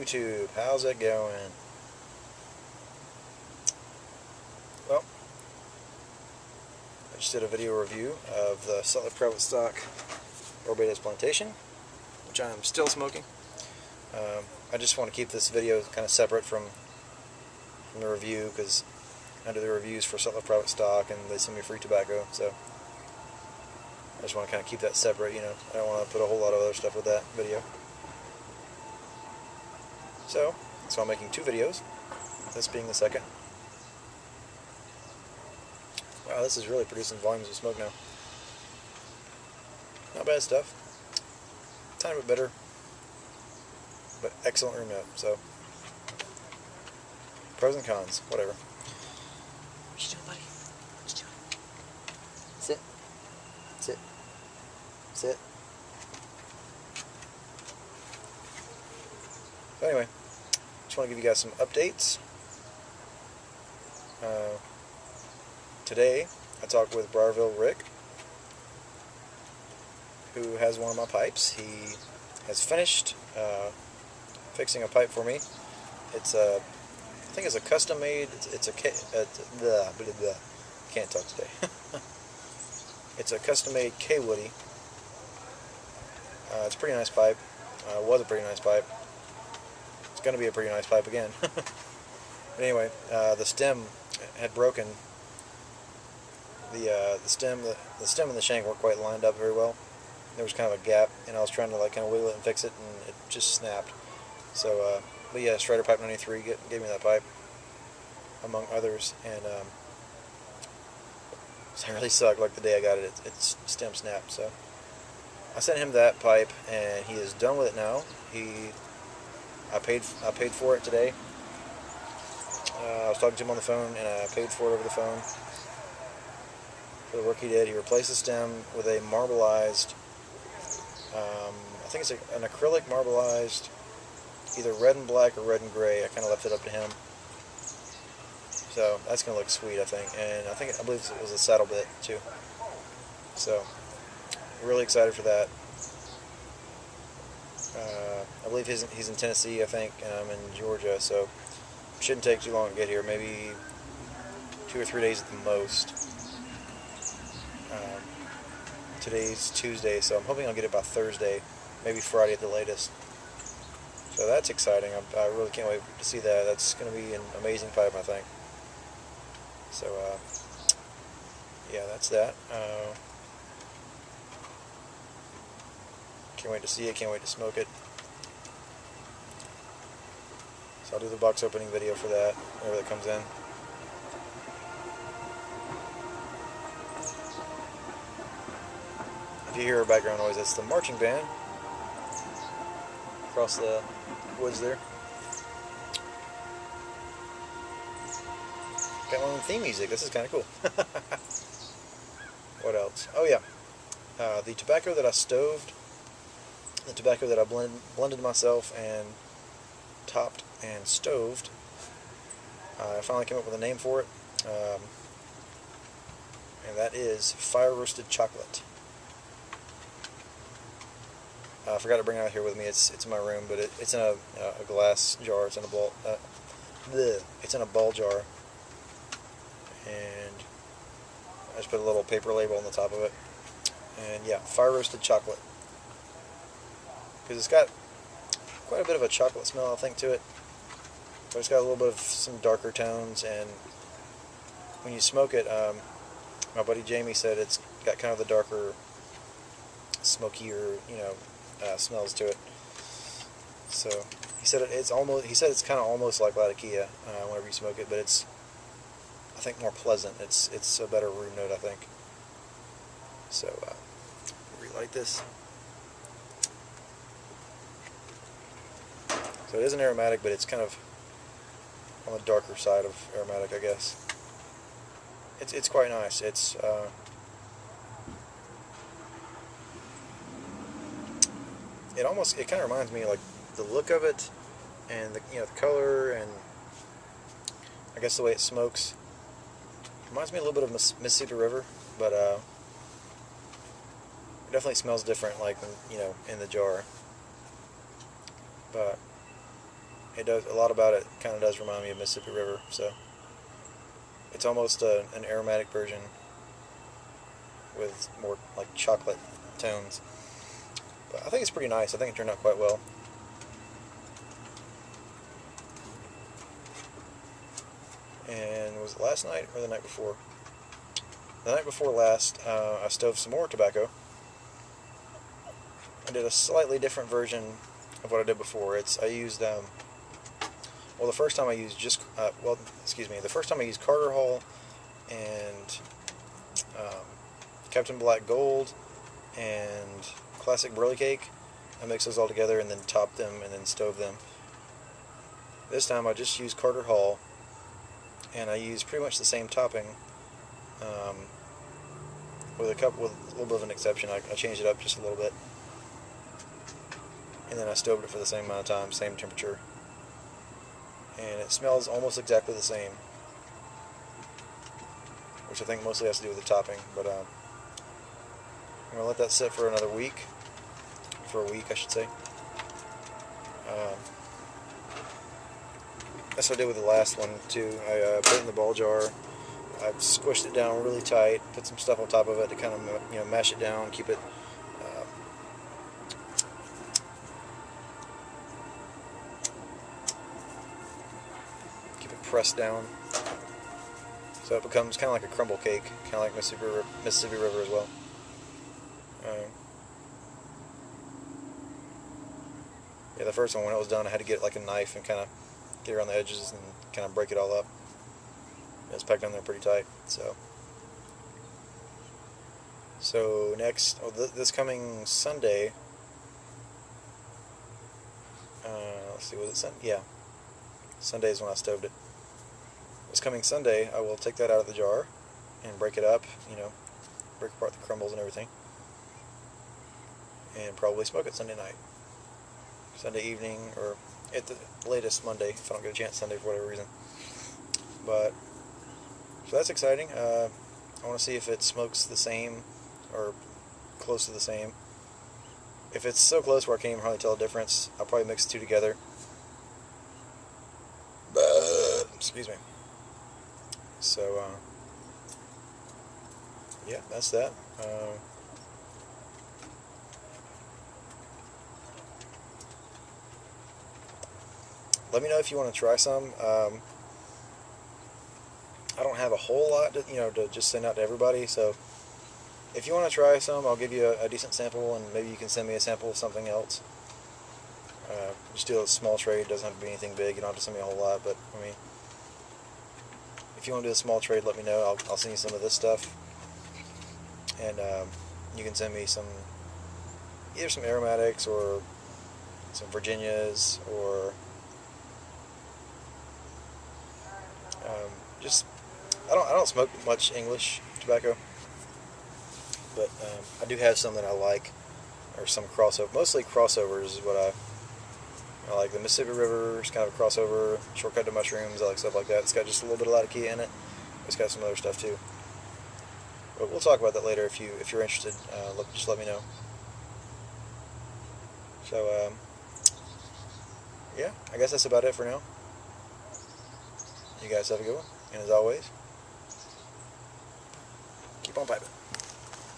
YouTube, how's it going? Well, I just did a video review of the Salt Lake Private Stock Barbados Plantation, which I'm still smoking. I just want to keep this video kind of separate from the review, because I do the reviews for Salt Lake Private Stock and they send me free tobacco, so I just want to kind of keep that separate, you know. I don't want to put a whole lot of other stuff with that video. So I'm making two videos, this being the second. Wow, this is really producing volumes of smoke now. Not bad stuff. Tiny bit bitter, but excellent room note. So, pros and cons, whatever. What you doing, buddy? What you doing? Sit. Sit. Sit. So anyway, just want to give you guys some updates. Today, I talked with Briarville Rick, who has one of my pipes. He has finished fixing a pipe for me. It's a, I think it's a custom made. It's a can't talk today. It's a custom made K Woody. It's a pretty nice pipe. Was a pretty nice pipe. It's going to be a pretty nice pipe again. But anyway, the stem had broken. The stem and the shank weren't quite lined up very well. There was kind of a gap, and I was trying to like kind of wiggle it and fix it, and it just snapped. So, but yeah, Strider Pipe 93 gave me that pipe, among others, and so it really sucked. Like the day I got it, its stem snapped. So I sent him that pipe, and he is done with it now. I paid for it today. I was talking to him on the phone, and I paid for it over the phone. For the work he did, he replaced the stem with a marbleized, I think it's an acrylic marbleized, either red and black or red and gray. I kind of left it up to him. So that's going to look sweet, I think. And I believe it was a saddle bit too. So really excited for that. I believe he's in Tennessee, I think, and I'm in Georgia, so it shouldn't take too long to get here. Maybe 2 or 3 days at the most. Today's Tuesday, so I'm hoping I'll get it by Thursday, maybe Friday at the latest. So that's exciting. I really can't wait to see that. That's going to be an amazing pipe, I think. So, yeah, that's that. Can't wait to see it. Can't wait to smoke it. So I'll do the box opening video for that, whenever that comes in. If you hear a background noise, that's the marching band across the woods there. Got my own theme music. This is kind of cool. What else? Oh yeah, the tobacco that I stoved, the tobacco that I blended myself and topped and stoved. I finally came up with a name for it, and that is Fire Roasted Chocolate. I forgot to bring it out here with me. It's in my room, but it's in a glass jar. It's in a ball. It's in a ball jar, and I just put a little paper label on the top of it. And yeah, Fire Roasted Chocolate, because it's got quite a bit of a chocolate smell, I think, to it. But it's got a little bit of some darker tones, and when you smoke it, my buddy Jamie said it's got kind of the darker, smokier, you know, smells to it. So he said it's kind of almost like Latakia whenever you smoke it, but it's, I think, more pleasant. It's a better room note, I think. So relight this. So it is an aromatic, but it's kind of on the darker side of aromatic, I guess. It's quite nice. It kind of reminds me, like, the look of it, and the color, and I guess the way it smokes. Reminds me a little bit of Mississippi River, but it definitely smells different, like, in the jar. But it does a lot about it. Kind of does remind me of Mississippi River, so it's almost an aromatic version with more like chocolate tones. But I think it's pretty nice. I think it turned out quite well. And was it last night or the night before? The night before last, I stoved some more tobacco. I did a slightly different version of what I did before. I used, well, the first time I used the first time I used Carter Hall and Captain Black Gold and Classic Burley Cake. I mixed those all together and then topped them and then stoved them. This time I just used Carter Hall, and I used pretty much the same topping, with a little bit of an exception. I changed it up just a little bit, and then I stoved it for the same amount of time, same temperature, and it smells almost exactly the same, which I think mostly has to do with the topping. But I'm going to let that sit for another week, for a week I should say. That's what I did with the last one too. I put it in the ball jar. I squished it down really tight, put some stuff on top of it to kind of mash it down, keep it pressed down, so it becomes kind of like a crumble cake, kind of like Mississippi River as well. Yeah, the first one, when it was done, I had to get like a knife and kind of get around the edges and kind of break it all up. It's packed on there pretty tight. So next, this coming Sunday, let's see, was it Sunday? Yeah, Sunday is when I stoved it. This coming Sunday, I will take that out of the jar and break it up, break apart the crumbles and everything, and probably smoke it Sunday night, Sunday evening, or at the latest Monday if I don't get a chance Sunday for whatever reason. But so that's exciting. I want to see if it smokes the same or close to the same. If it's so close where I can't even hardly tell the difference, I'll probably mix the two together. Excuse me. So yeah, that's that. Let me know if you want to try some. I don't have a whole lot to just send out to everybody, so if you want to try some, I'll give you a decent sample, and maybe you can send me a sample of something else. Just do a small trade. Doesn't have to be anything big. You don't have to send me a whole lot, but I mean, if you want to do a small trade, let me know. I'll send you some of this stuff, and you can send me either some aromatics or some Virginias, or just I don't smoke much English tobacco, but I do have some that I like, or some crossover. Mostly crossovers is what I like. The Mississippi River is kind of a crossover. Shortcut to Mushrooms, I like stuff like that. It's got just a little bit of Latakia in it. It's got some other stuff too. But we'll talk about that later if you're interested. Just let me know. So yeah, I guess that's about it for now. You guys have a good one, and as always, keep on piping.